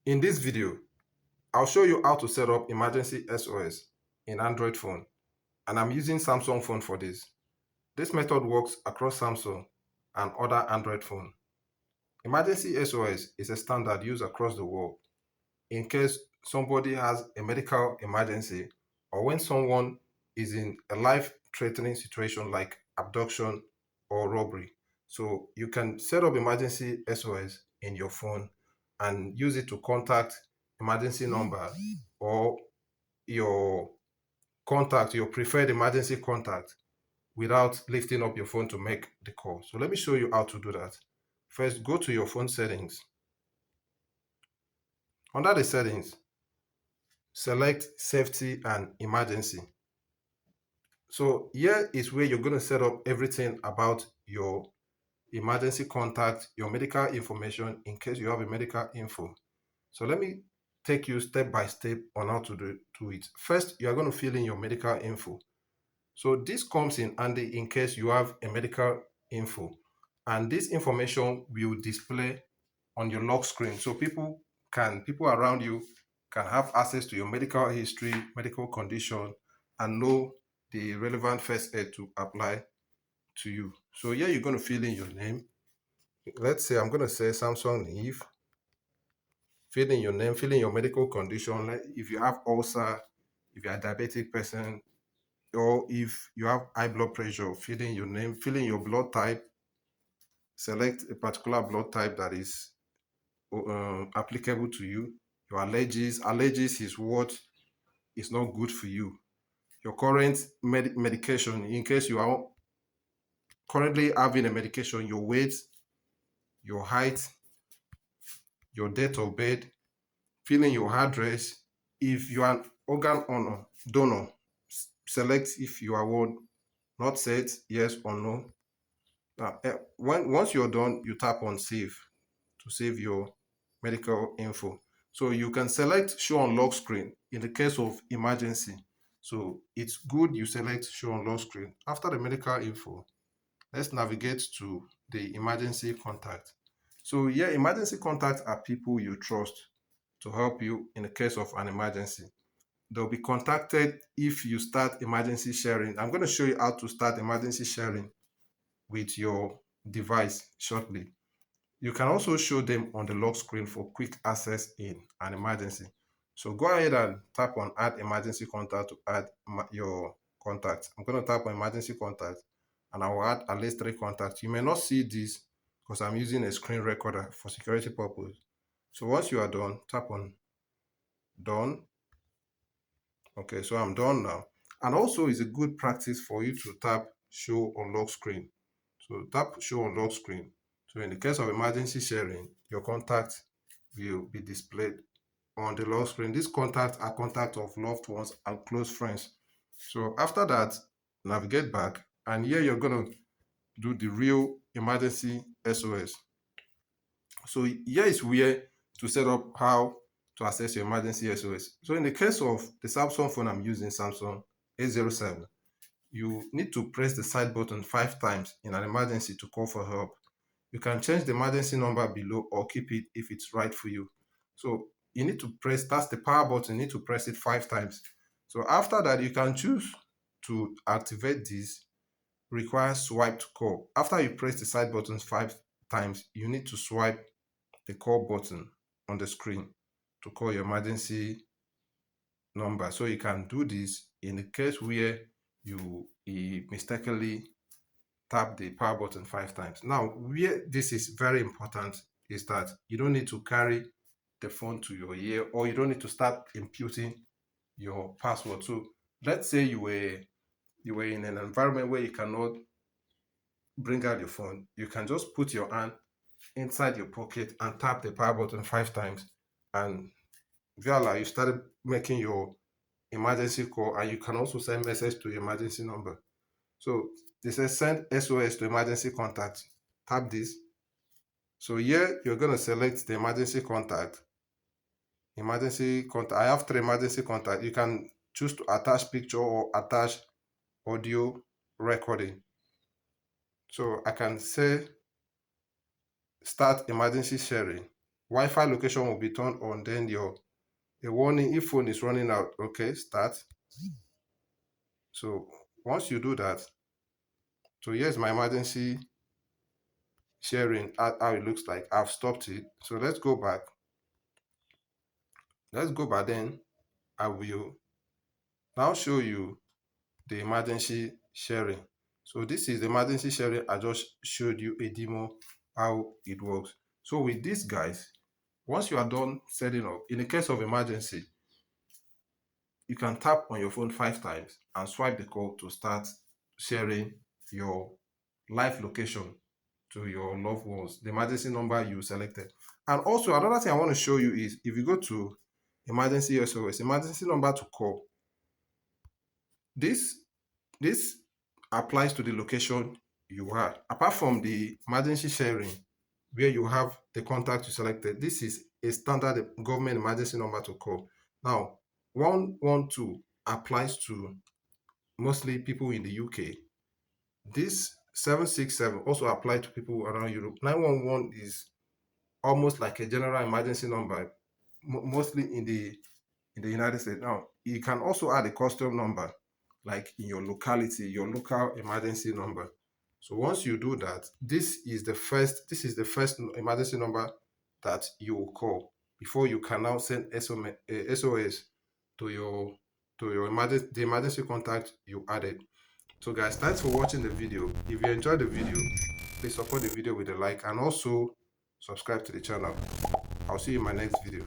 In this video, I'll show you how to set up emergency SOS in Android phone, and I'm using Samsung phone for this. This method works across Samsung and other Android phone. Emergency SOS is a standard used across the world in case somebody has a medical emergency or when someone is in a life-threatening situation like abduction or robbery. So you can set up emergency SOS in your phone and use it to contact emergency number or your your preferred emergency contact without lifting up your phone to make the call. So let me show you how to do that. First, go to your phone settings. Under the settings, select safety and emergency. So here is where you're going to set up everything about your emergency contact, your medical information in case you have a medical info. So let me take you step by step on how to do it. First, you are going to fill in your medical info. So this comes in handy in case you have a medical info, and this information will display on your lock screen so people around you can have access to your medical history, medical condition, and know the relevant first aid to apply to you. So here you're going to fill in your name. Let's say I'm going to say Samsung Eve. Fill in your name, fill in your medical condition, like if you have ulcer, if you're a diabetic person, or if you have high blood pressure, fill in your name, fill in your blood type, select a particular blood type that is applicable to you. Your allergies is what is not good for you. Your current medication, in case you are currently having a medication, your weight, your height, your date of birth, fill in your address. If you are an donor, select if you are one, not set, yes or no. Now, once you're done, you tap on save to save your medical info. So you can select show on lock screen in the case of emergency. So it's good you select show on lock screen. After the medical info, let's navigate to the emergency contact. So yeah, emergency contacts are people you trust to help you in the case of an emergency. They'll be contacted if you start emergency sharing. I'm going to show you how to start emergency sharing with your device shortly. You can also show them on the lock screen for quick access in an emergency. So go ahead and tap on add emergency contact to add your contact. I'm going to tap on emergency contact and I will add at least 3 contacts. You may not see this because I'm using a screen recorder for security purpose. So once you are done, tap on done. Okay, so I'm done now. And also it's a good practice for you to tap show on lock screen. So tap show on lock screen. So in the case of emergency sharing, your contact will be displayed on the lock screen. These contacts are contacts of loved ones and close friends. So after that, navigate back and here you're going to do the real emergency SOS. So here is where to set up how to access your emergency SOS. So in the case of the Samsung phone I'm using, Samsung A07, you need to press the side button 5 times in an emergency to call for help. You can change the emergency number below or keep it if it's right for you. So you need to press, that's the power button, you need to press it 5 times. So after that, you can choose to activate this, require swipe to call. After you press the side buttons 5 times, you need to swipe the call button on the screen to call your emergency number. So you can do this in the case where you mistakenly tap the power button 5 times. Now, where this is very important is that you don't need to carry the phone to your ear or you don't need to start imputing your password. So let's say you were in an environment where you cannot bring out your phone. You can just put your hand inside your pocket and tap the power button 5 times, and voila, you started making your emergency call, and you can also send message to your emergency number. So this says send SOS to emergency contact. Tap this. So here you're going to select the emergency contact. Emergency contact. I have 3 emergency contact. You can choose to attach picture or attach audio recording. So I can say start emergency sharing. Wi-Fi location will be turned on. Then a warning if phone is running out. Okay, start. So once you do that, so here's my emergency sharing, how it looks like. I've stopped it. So let's go back. Let's go back. Then I will now show you the emergency sharing. So this is the emergency sharing. I just showed you a demo how it works. So with this, guys, once you are done setting up, in the case of emergency, you can tap on your phone 5 times and swipe the code to start sharing your live location to your loved ones, the emergency number you selected. And also another thing I want to show you is if you go to emergency SOS, emergency number to call, this this applies to the location you are. Apart from the emergency sharing where you have the contact you selected, this is a standard government emergency number to call. Now 112 applies to mostly people in the UK. This 767 also applies to people around Europe. 911 is almost like a general emergency number, mostly in the United States. Now, you can also add a custom number, like in your locality, your local emergency number. So once you do that, this is the first emergency number that you will call before you can now send SOS to the emergency contact you added. So guys, thanks for watching the video. If you enjoyed the video, please support the video with a like and also subscribe to the channel. I'll see you in my next video.